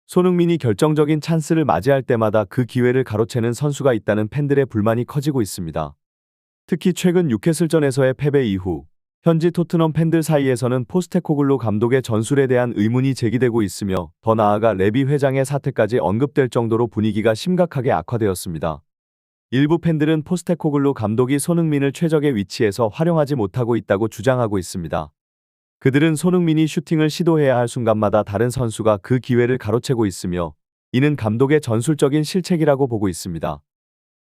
손흥민이 결정적인 찬스를 맞이할 때마다 그 기회를 가로채는 선수가 있다는 팬들의 불만이 커지고 있습니다. 특히 최근 뉴캐슬전에서의 패배 이후 현지 토트넘 팬들 사이에서는 포스테코글루 감독의 전술에 대한 의문이 제기되고 있으며 더 나아가 레비 회장의 사퇴까지 언급될 정도로 분위기가 심각하게 악화되었습니다. 일부 팬들은 포스테코글루 감독이 손흥민을 최적의 위치에서 활용하지 못하고 있다고 주장하고 있습니다. 그들은 손흥민이 슈팅을 시도해야 할 순간마다 다른 선수가 그 기회를 가로채고 있으며 이는 감독의 전술적인 실책이라고 보고 있습니다.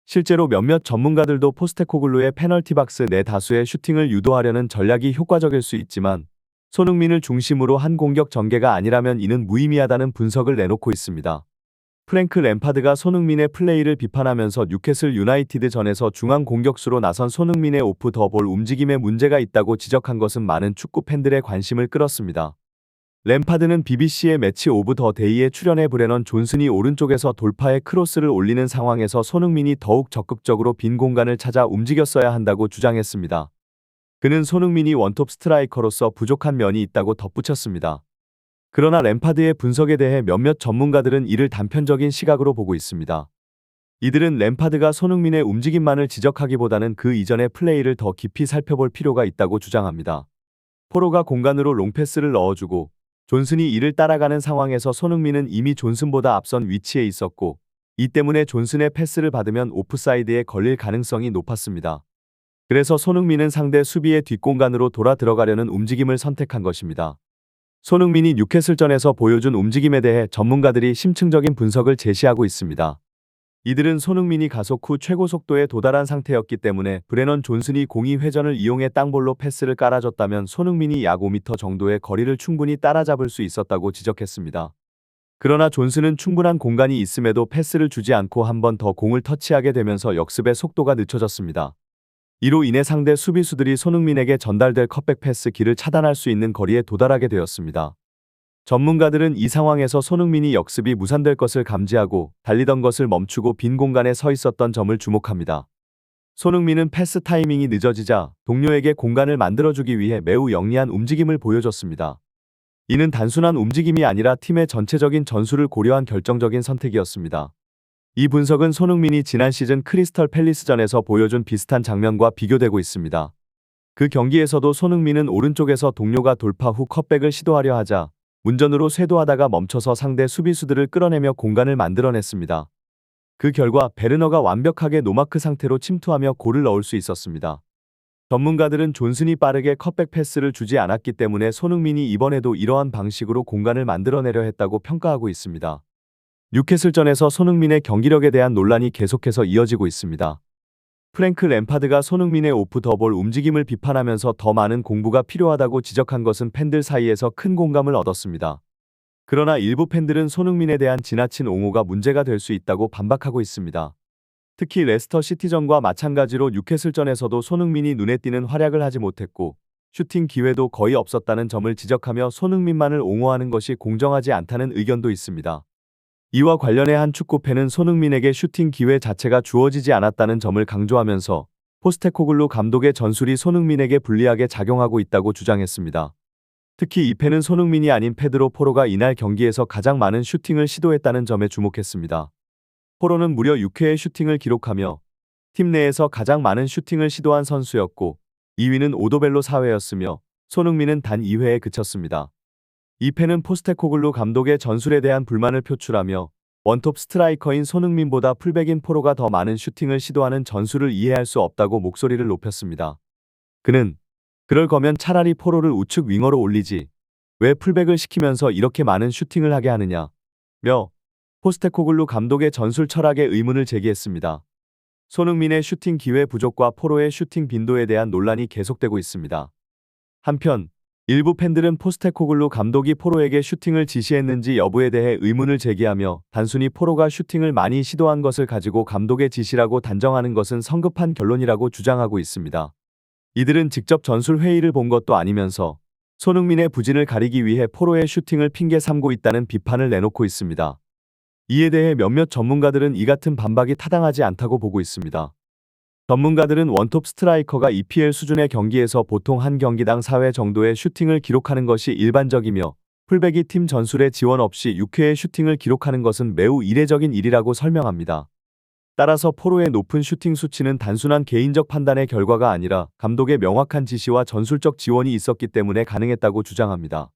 실제로 몇몇 전문가들도 포스테코글루의 페널티 박스 내 다수의 슈팅을 유도하려는 전략이 효과적일 수 있지만 손흥민을 중심으로 한 공격 전개가 아니라면 이는 무의미하다는 분석을 내놓고 있습니다. 프랭크 램파드가 손흥민의 플레이를 비판하면서 뉴캐슬 유나이티드 전에서 중앙 공격수로 나선 손흥민의 오프 더 볼 움직임에 문제가 있다고 지적한 것은 많은 축구 팬들의 관심을 끌었습니다. 램파드는 BBC의 매치 오브 더 데이에 출연해 브레넌 존슨이 오른쪽에서 돌파해 크로스를 올리는 상황에서 손흥민이 더욱 적극적으로 빈 공간을 찾아 움직였어야 한다고 주장했습니다. 그는 손흥민이 원톱 스트라이커로서 부족한 면이 있다고 덧붙였습니다. 그러나 램파드의 분석에 대해 몇몇 전문가들은 이를 단편적인 시각으로 보고 있습니다. 이들은 램파드가 손흥민의 움직임만을 지적하기보다는 그 이전의 플레이를 더 깊이 살펴볼 필요가 있다고 주장합니다. 포로가 공간으로 롱패스를 넣어주고 존슨이 이를 따라가는 상황에서 손흥민은 이미 존슨보다 앞선 위치에 있었고 이 때문에 존슨의 패스를 받으면 오프사이드에 걸릴 가능성이 높았습니다. 그래서 손흥민은 상대 수비의 뒷공간으로 돌아 들어가려는 움직임을 선택한 것입니다. 손흥민이 뉴캐슬전에서 보여준 움직임에 대해 전문가들이 심층적인 분석을 제시하고 있습니다. 이들은 손흥민이 가속 후 최고 속도에 도달한 상태였기 때문에 브레넌 존슨이 공이 회전을 이용해 땅볼로 패스를 깔아줬다면 손흥민이 약 5m 정도의 거리를 충분히 따라잡을 수 있었다고 지적했습니다. 그러나 존슨은 충분한 공간이 있음에도 패스를 주지 않고 한 번 더 공을 터치하게 되면서 역습의 속도가 늦춰졌습니다. 이로 인해 상대 수비수들이 손흥민에게 전달될 컷백 패스 길을 차단할 수 있는 거리에 도달하게 되었습니다. 전문가들은 이 상황에서 손흥민이 역습이 무산될 것을 감지하고 달리던 것을 멈추고 빈 공간에 서 있었던 점을 주목합니다. 손흥민은 패스 타이밍이 늦어지자 동료에게 공간을 만들어주기 위해 매우 영리한 움직임을 보여줬습니다. 이는 단순한 움직임이 아니라 팀의 전체적인 전술을 고려한 결정적인 선택이었습니다. 이 분석은 손흥민이 지난 시즌 크리스털 팰리스전에서 보여준 비슷한 장면과 비교되고 있습니다. 그 경기에서도 손흥민은 오른쪽에서 동료가 돌파 후 컷백을 시도하려 하자 운전으로 쇄도하다가 멈춰서 상대 수비수들을 끌어내며 공간을 만들어냈습니다. 그 결과 베르너가 완벽하게 노마크 상태로 침투하며 골을 넣을 수 있었습니다. 전문가들은 존슨이 빠르게 컷백 패스를 주지 않았기 때문에 손흥민이 이번에도 이러한 방식으로 공간을 만들어내려 했다고 평가하고 있습니다. 뉴캐슬전에서 손흥민의 경기력에 대한 논란이 계속해서 이어지고 있습니다. 프랭크 램파드가 손흥민의 오프 더 볼 움직임을 비판하면서 더 많은 공부가 필요하다고 지적한 것은 팬들 사이에서 큰 공감을 얻었습니다. 그러나 일부 팬들은 손흥민에 대한 지나친 옹호가 문제가 될 수 있다고 반박하고 있습니다. 특히 레스터 시티전과 마찬가지로 뉴캐슬전에서도 손흥민이 눈에 띄는 활약을 하지 못했고 슈팅 기회도 거의 없었다는 점을 지적하며 손흥민만을 옹호하는 것이 공정하지 않다는 의견도 있습니다. 이와 관련해 한 축구팬은 손흥민에게 슈팅 기회 자체가 주어지지 않았다는 점을 강조하면서 포스테코글루 감독의 전술이 손흥민에게 불리하게 작용하고 있다고 주장했습니다. 특히 이 팬은 손흥민이 아닌 페드로 포로가 이날 경기에서 가장 많은 슈팅을 시도했다는 점에 주목했습니다. 포로는 무려 6회의 슈팅을 기록하며 팀 내에서 가장 많은 슈팅을 시도한 선수였고 2위는 오도벨로 4회였으며 손흥민은 단 2회에 그쳤습니다. 이 팬은 포스테코글루 감독의 전술에 대한 불만을 표출하며 원톱 스트라이커인 손흥민보다 풀백인 포로가 더 많은 슈팅을 시도하는 전술을 이해할 수 없다고 목소리를 높였습니다. 그는 그럴 거면 차라리 포로를 우측 윙어로 올리지 왜 풀백을 시키면서 이렇게 많은 슈팅을 하게 하느냐 며 포스테코글루 감독의 전술 철학에 의문을 제기했습니다. 손흥민의 슈팅 기회 부족과 포로의 슈팅 빈도에 대한 논란이 계속되고 있습니다. 한편 일부 팬들은 포스테코글루 감독이 포로에게 슈팅을 지시했는지 여부에 대해 의문을 제기하며 단순히 포로가 슈팅을 많이 시도한 것을 가지고 감독의 지시라고 단정하는 것은 성급한 결론이라고 주장하고 있습니다. 이들은 직접 전술 회의를 본 것도 아니면서 손흥민의 부진을 가리기 위해 포로의 슈팅을 핑계 삼고 있다는 비판을 내놓고 있습니다. 이에 대해 몇몇 전문가들은 이 같은 반박이 타당하지 않다고 보고 있습니다. 전문가들은 원톱 스트라이커가 EPL 수준의 경기에서 보통 한 경기당 4회 정도의 슈팅을 기록하는 것이 일반적이며 풀백이 팀 전술에 지원 없이 6회의 슈팅을 기록하는 것은 매우 이례적인 일이라고 설명합니다. 따라서 포로의 높은 슈팅 수치는 단순한 개인적 판단의 결과가 아니라 감독의 명확한 지시와 전술적 지원이 있었기 때문에 가능했다고 주장합니다.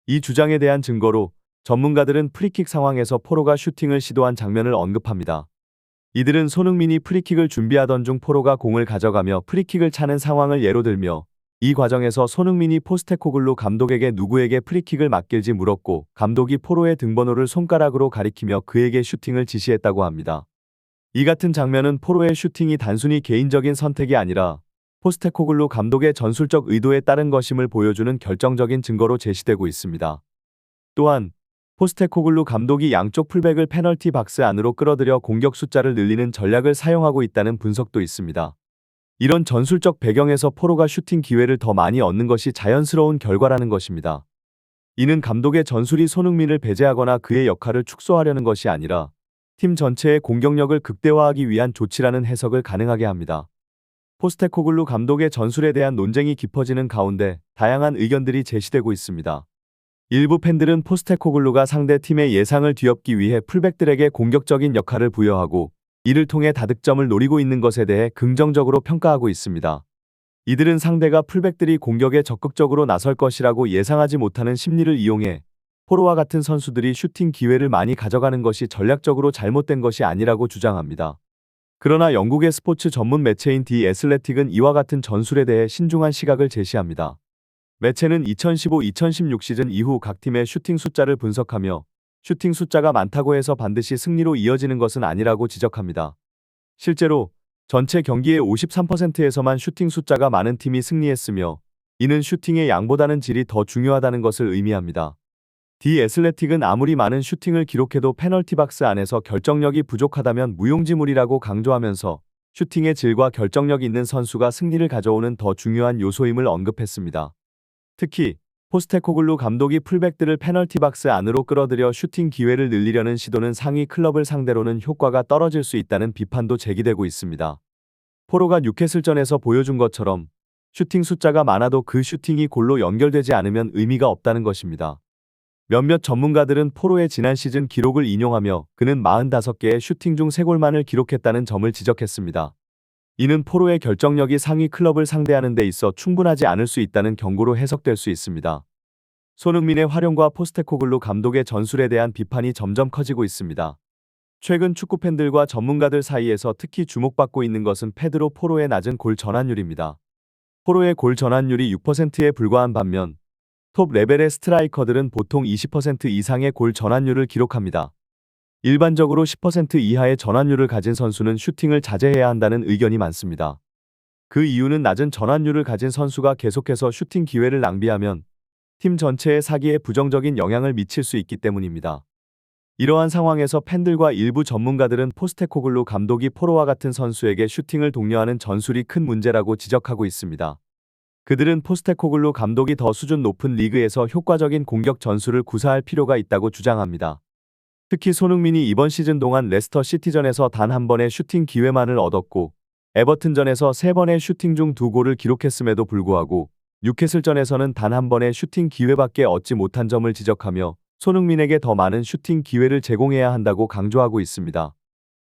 이 주장에 대한 증거로 전문가들은 프리킥 상황에서 포로가 슈팅을 시도한 장면을 언급합니다. 이들은 손흥민이 프리킥을 준비하던 중 포로가 공을 가져가며 프리킥을 차는 상황을 예로 들며, 이 과정에서 손흥민이 포스테코글루 감독에게 누구에게 프리킥을 맡길지 물었고, 감독이 포로의 등번호를 손가락으로 가리키며 그에게 슈팅을 지시했다고 합니다. 이 같은 장면은 포로의 슈팅이 단순히 개인적인 선택이 아니라 포스테코글루 감독의 전술적 의도에 따른 것임을 보여주는 결정적인 증거로 제시되고 있습니다. 또한 포스테코글루 감독이 양쪽 풀백을 페널티 박스 안으로 끌어들여 공격 숫자를 늘리는 전략을 사용하고 있다는 분석도 있습니다. 이런 전술적 배경에서 포로가 슈팅 기회를 더 많이 얻는 것이 자연스러운 결과라는 것입니다. 이는 감독의 전술이 손흥민을 배제하거나 그의 역할을 축소하려는 것이 아니라 팀 전체의 공격력을 극대화하기 위한 조치라는 해석을 가능하게 합니다. 포스테코글루 감독의 전술에 대한 논쟁이 깊어지는 가운데 다양한 의견들이 제시되고 있습니다. 일부 팬들은 포스테코글루가 상대 팀의 예상을 뒤엎기 위해 풀백들에게 공격적인 역할을 부여하고 이를 통해 다득점을 노리고 있는 것에 대해 긍정적으로 평가하고 있습니다. 이들은 상대가 풀백들이 공격에 적극적으로 나설 것이라고 예상하지 못하는 심리를 이용해 포로와 같은 선수들이 슈팅 기회를 많이 가져가는 것이 전략적으로 잘못된 것이 아니라고 주장합니다. 그러나 영국의 스포츠 전문 매체인 디 애슬레틱은 이와 같은 전술에 대해 신중한 시각을 제시합니다. 매체는 2015-2016 시즌 이후 각 팀의 슈팅 숫자를 분석하며 슈팅 숫자가 많다고 해서 반드시 승리로 이어지는 것은 아니라고 지적합니다. 실제로 전체 경기의 53%에서만 슈팅 숫자가 많은 팀이 승리했으며, 이는 슈팅의 양보다는 질이 더 중요하다는 것을 의미합니다. 디 애슬레틱은 아무리 많은 슈팅을 기록해도 페널티 박스 안에서 결정력이 부족하다면 무용지물이라고 강조하면서 슈팅의 질과 결정력 있는 선수가 승리를 가져오는 더 중요한 요소임을 언급했습니다. 특히 포스테코글루 감독이 풀백들을 페널티 박스 안으로 끌어들여 슈팅 기회를 늘리려는 시도는 상위 클럽을 상대로는 효과가 떨어질 수 있다는 비판도 제기되고 있습니다. 포로가 뉴캐슬전에서 보여준 것처럼 슈팅 숫자가 많아도 그 슈팅이 골로 연결되지 않으면 의미가 없다는 것입니다. 몇몇 전문가들은 포로의 지난 시즌 기록을 인용하며 그는 45개의 슈팅 중 3골만을 기록했다는 점을 지적했습니다. 이는 포로의 결정력이 상위 클럽을 상대하는 데 있어 충분하지 않을 수 있다는 경고로 해석될 수 있습니다. 손흥민의 활용과 포스테코글루 감독의 전술에 대한 비판이 점점 커지고 있습니다. 최근 축구 팬들과 전문가들 사이에서 특히 주목받고 있는 것은 페드로 포로의 낮은 골 전환율입니다. 포로의 골 전환율이 6%에 불과한 반면 톱 레벨의 스트라이커들은 보통 20% 이상의 골 전환율을 기록합니다. 일반적으로 10% 이하의 전환율을 가진 선수는 슈팅을 자제해야 한다는 의견이 많습니다. 그 이유는 낮은 전환율을 가진 선수가 계속해서 슈팅 기회를 낭비하면 팀 전체의 사기에 부정적인 영향을 미칠 수 있기 때문입니다. 이러한 상황에서 팬들과 일부 전문가들은 포스테코글루 감독이 포로와 같은 선수에게 슈팅을 독려하는 전술이 큰 문제라고 지적하고 있습니다. 그들은 포스테코글루 감독이 더 수준 높은 리그에서 효과적인 공격 전술을 구사할 필요가 있다고 주장합니다. 특히 손흥민이 이번 시즌 동안 레스터 시티전에서 단 한 번의 슈팅 기회만을 얻었고 에버튼전에서 3번의 슈팅 중 2골을 기록했음에도 불구하고 뉴캐슬전에서는 단 한 번의 슈팅 기회밖에 얻지 못한 점을 지적하며 손흥민에게 더 많은 슈팅 기회를 제공해야 한다고 강조하고 있습니다.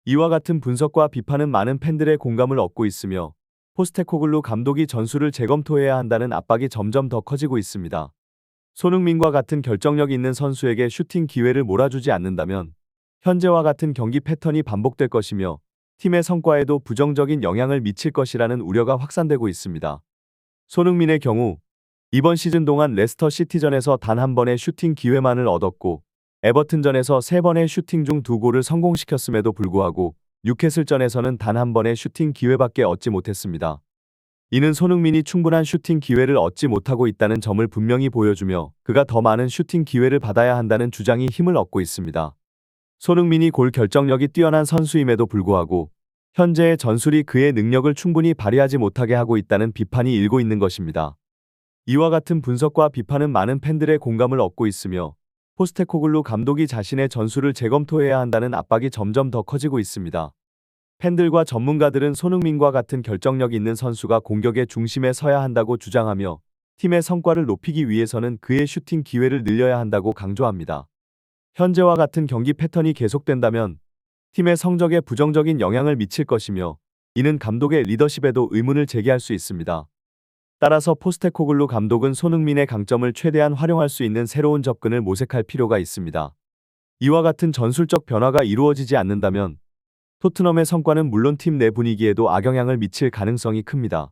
이와 같은 분석과 비판은 많은 팬들의 공감을 얻고 있으며 포스테코글루 감독이 전술을 재검토해야 한다는 압박이 점점 더 커지고 있습니다. 손흥민과 같은 결정력 있는 선수에게 슈팅 기회를 몰아주지 않는다면 현재와 같은 경기 패턴이 반복될 것이며 팀의 성과에도 부정적인 영향을 미칠 것이라는 우려가 확산되고 있습니다. 손흥민의 경우 이번 시즌 동안 레스터 시티전에서 단 한 번의 슈팅 기회만을 얻었고 에버튼전에서 3번의 슈팅 중 2골을 성공시켰음에도 불구하고 뉴캐슬전에서는 단 한 번의 슈팅 기회밖에 얻지 못했습니다. 이는 손흥민이 충분한 슈팅 기회를 얻지 못하고 있다는 점을 분명히 보여주며 그가 더 많은 슈팅 기회를 받아야 한다는 주장이 힘을 얻고 있습니다. 손흥민이 골 결정력이 뛰어난 선수임에도 불구하고 현재의 전술이 그의 능력을 충분히 발휘하지 못하게 하고 있다는 비판이 일고 있는 것입니다. 이와 같은 분석과 비판은 많은 팬들의 공감을 얻고 있으며 포스테코글루 감독이 자신의 전술을 재검토해야 한다는 압박이 점점 더 커지고 있습니다. 팬들과 전문가들은 손흥민과 같은 결정력 있는 선수가 공격의 중심에 서야 한다고 주장하며 팀의 성과를 높이기 위해서는 그의 슈팅 기회를 늘려야 한다고 강조합니다. 현재와 같은 경기 패턴이 계속된다면 팀의 성적에 부정적인 영향을 미칠 것이며 이는 감독의 리더십에도 의문을 제기할 수 있습니다. 따라서 포스테코글루 감독은 손흥민의 강점을 최대한 활용할 수 있는 새로운 접근을 모색할 필요가 있습니다. 이와 같은 전술적 변화가 이루어지지 않는다면 토트넘의 성과는 물론 팀 내 분위기에도 악영향을 미칠 가능성이 큽니다.